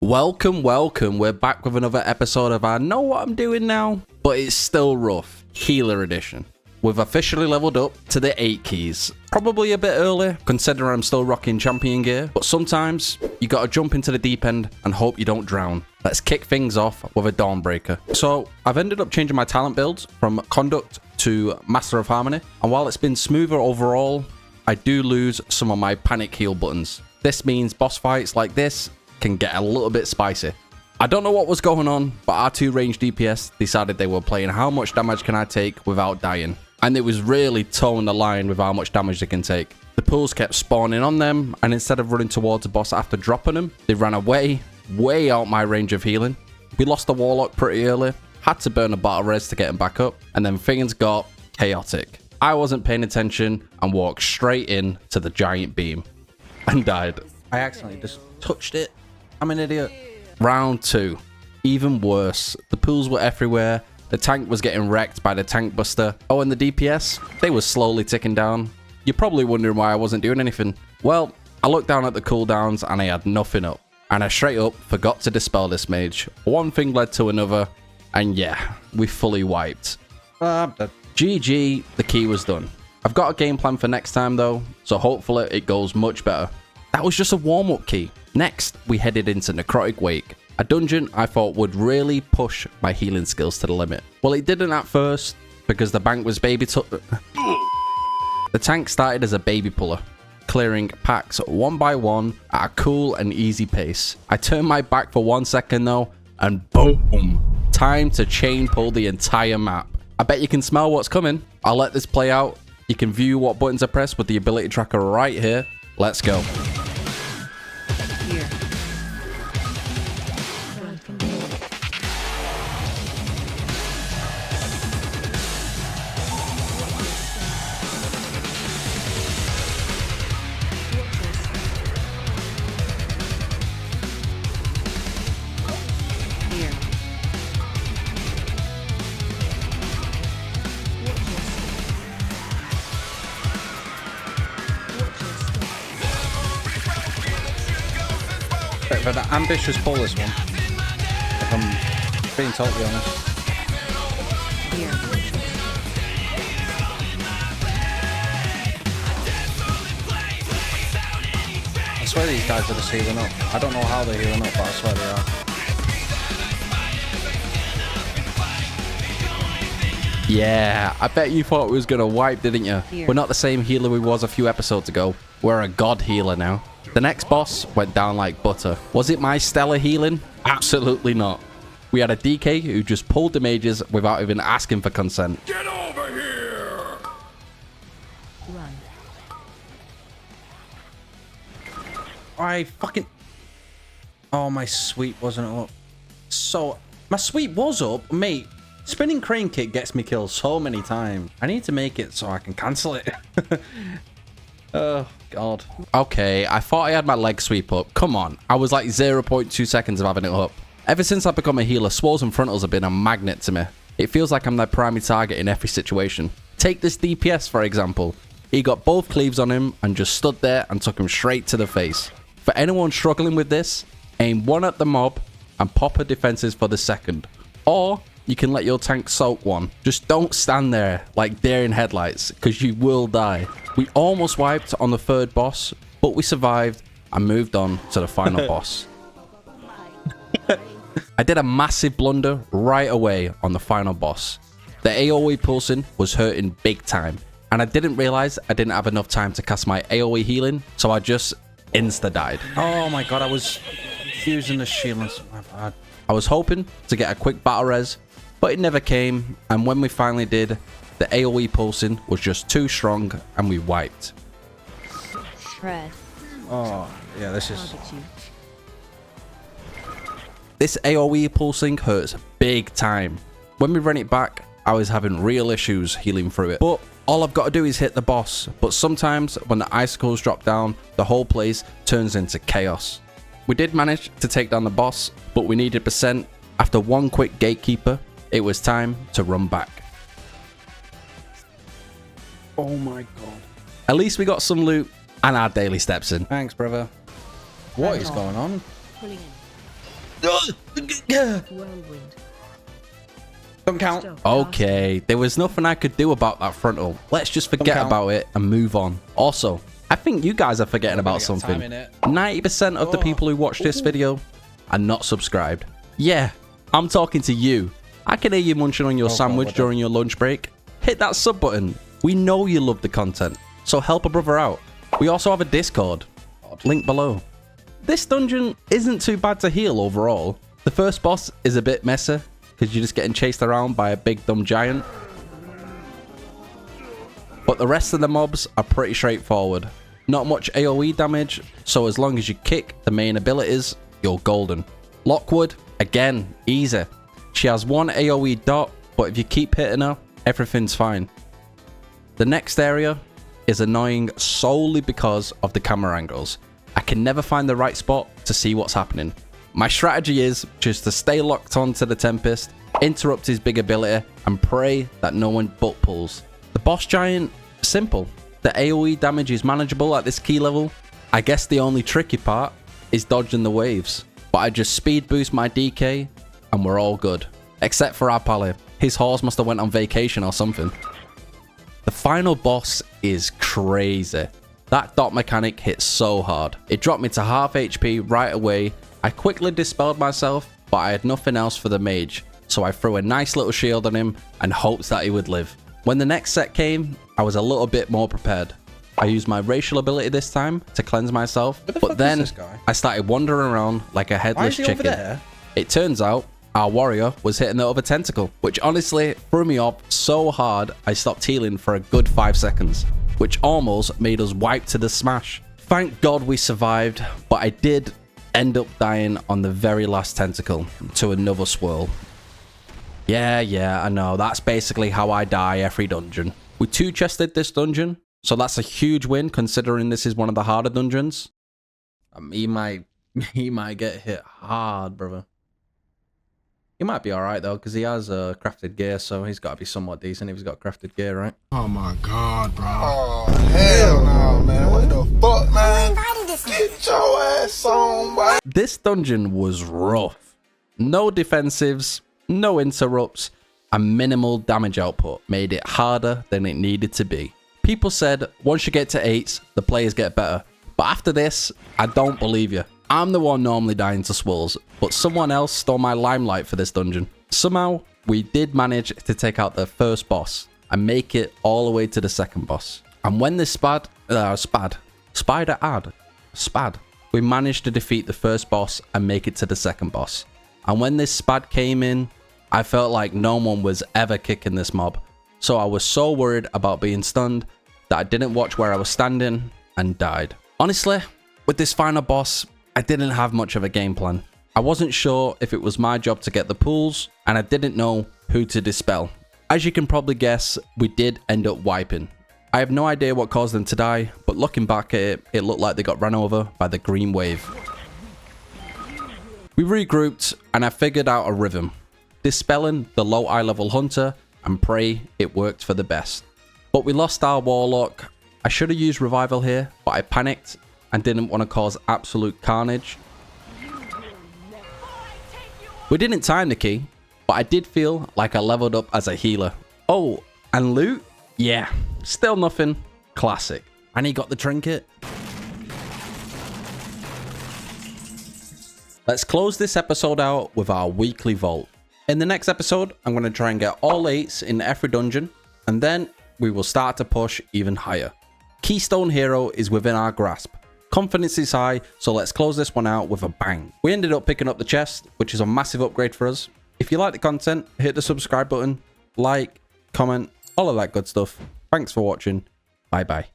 Welcome. We're back with another episode of I Know What I'm Doing Now, but it's still rough. Healer Edition. We've officially leveled up to the 8 keys. Probably a bit early, considering I'm still rocking champion gear, but sometimes you gotta jump into the deep end and hope you don't drown. Let's kick things off with a Dawnbreaker. So, I've ended up changing my talent builds from Conduct to Master of Harmony, and while it's been smoother overall, I do lose some of my panic heal buttons. This means boss fights like this can get a little bit spicy. I don't know what was going on, but our 2 range DPS decided they were playing how much damage can I take without dying. And it was really towing the line with how much damage they can take. The pools kept spawning on them, and instead of running towards the boss after dropping them, they ran away, way out my range of healing. We lost the Warlock pretty early, had to burn a battle res to get him back up, and then things got chaotic. I wasn't paying attention and walked straight in to the giant beam and died. I accidentally just touched it. I'm an idiot. Round 2. Even worse. The pools were everywhere. The tank was getting wrecked by the tank buster. Oh, and the DPS? They were slowly ticking down. You're probably wondering why I wasn't doing anything. Well, I looked down at the cooldowns and I had nothing up. And I straight up forgot to dispel this mage. One thing led to another. And yeah, we fully wiped. GG, the key was done. I've got a game plan for next time though, so hopefully it goes much better. That was just a warm-up key. Next, we headed into Necrotic Wake, a dungeon I thought would really push my healing skills to the limit. Well, it didn't at first, because the bank was The tank started as a baby puller, clearing packs one by one at a cool and easy pace. I turned my back for 1 second though, and boom! Time to chain pull the entire map. I bet you can smell what's coming. I'll let this play out. You can view what buttons are pressed with the ability tracker right here. Let's go. Bit of an ambitious pull, this one, if I'm being totally honest. I swear these guys are just healing up. I don't know how they're healing up, but I swear they are. Yeah, I bet you thought we was gonna wipe, didn't you? We're not the same healer we was a few episodes ago. We're a god healer now. The next boss went down like butter. Was it my stellar healing? Absolutely not. We had a DK who just pulled the mages without even asking for consent. Get over here! Run. I fucking... Oh, my sweep wasn't up. So, my sweep was up, mate. Spinning crane kick gets me killed so many times. I need to make it so I can cancel it. Oh, God. Okay, I thought I had my leg sweep up. Come on. I was like 0.2 seconds of having it up. Ever since I've become a healer, swallows and frontals have been a magnet to me. It feels like I'm their primary target in every situation. Take this DPS, for example. He got both cleaves on him and just stood there and took him straight to the face. For anyone struggling with this, aim one at the mob and pop her defenses for the second. Or you can let your tank soak one. Just don't stand there like deer in headlights, because you will die. We almost wiped on the 3rd boss, but we survived and moved on to the final boss. I did a massive blunder right away on the final boss. The AoE pulsing was hurting big time, and I didn't realize I didn't have enough time to cast my AoE healing, so I just insta-died. Oh my god, I was using the shield. My bad. I was hoping to get a quick battle res, but it never came, and when we finally did, the AoE pulsing was just too strong and we wiped. Shred. Oh, yeah, this is... This AoE pulsing hurts big time. When we ran it back, I was having real issues healing through it. But all I've got to do is hit the boss. But sometimes when the icicles drop down, the whole place turns into chaos. We did manage to take down the boss, but we needed percent. After one quick gatekeeper, it was time to run back. Oh my god. At least we got some loot and our daily steps in. Thanks, brother. What is going on? Whirlwind. Don't count. Okay, there was nothing I could do about that frontal. Let's just forget about it and move on. Also, I think you guys are forgetting about something. 90% of the people who watch this video are not subscribed. Yeah, I'm talking to you. I can hear you munching on your sandwich during your lunch break. Hit that sub button. We know you love the content, so help a brother out. We also have a Discord. Link below. This dungeon isn't too bad to heal overall. The first boss is a bit messy, because you're just getting chased around by a big dumb giant. But the rest of the mobs are pretty straightforward. Not much AoE damage, so as long as you kick the main abilities, you're golden. Lockwood, again, easy. She has one AoE dot, but if you keep hitting her, everything's fine. The next area is annoying solely because of the camera angles. I can never find the right spot to see what's happening. My strategy is just to stay locked onto the Tempest, interrupt his big ability, and pray that no one butt pulls. The boss giant, simple. The AoE damage is manageable at this key level. I guess the only tricky part is dodging the waves. But I just speed boost my DK and we're all good. Except for our pally. His horse must have went on vacation or something. The final boss is crazy. That dot mechanic hit so hard. It dropped me to half HP right away. I quickly dispelled myself, but I had nothing else for the mage. So I threw a nice little shield on him and hoped that he would live. When the next set came, I was a little bit more prepared. I used my racial ability this time to cleanse myself, but then I started wandering around like a headless chicken. It turns out our warrior was hitting the other tentacle, which honestly threw me off so hard I stopped healing for a good 5 seconds, which almost made us wipe to the smash. Thank God we survived, but I did end up dying on the very last tentacle to another swirl. Yeah, I know. That's basically how I die every dungeon. We two-chested this dungeon, so that's a huge win considering this is one of the harder dungeons. He might get hit hard, brother. He might be alright though, because he has crafted gear, so he's got to be somewhat decent if he's got crafted gear, right? Oh my god, bro. Oh, hell no, man. What the fuck, man? Get your ass on, boy. This dungeon was rough. No defensives, no interrupts, and minimal damage output made it harder than it needed to be. People said once you get to 8s, the players get better. But after this, I don't believe you. I'm the one normally dying to swirls, but someone else stole my limelight for this dungeon. Somehow, we did manage to take out the first boss and make it all the way to the second boss. And when this we managed to defeat the first boss and make it to the second boss. And when this spad came in, I felt like no one was ever kicking this mob. So I was so worried about being stunned that I didn't watch where I was standing and died. Honestly, with this final boss, I didn't have much of a game plan. I wasn't sure if it was my job to get the pulls, and I didn't know who to dispel. As you can probably guess, we did end up wiping. I have no idea what caused them to die, but looking back at it, it looked like they got run over by the green wave. We regrouped, and I figured out a rhythm. Dispelling the low eye level hunter, and pray it worked for the best. But we lost our warlock. I should have used revival here, but I panicked and didn't want to cause absolute carnage. We didn't time the key, but I did feel like I leveled up as a healer. Oh, and loot? Yeah, still nothing. Classic. And he got the trinket. Let's close this episode out with our weekly vault. In the next episode, I'm going to try and get all 8s in every dungeon, and then we will start to push even higher. Keystone Hero is within our grasp. Confidence is high, so let's close this one out with a bang. We ended up picking up the chest, which is a massive upgrade for us. If you like the content, hit the subscribe button, like, comment, all of that good stuff. Thanks for watching. Bye bye.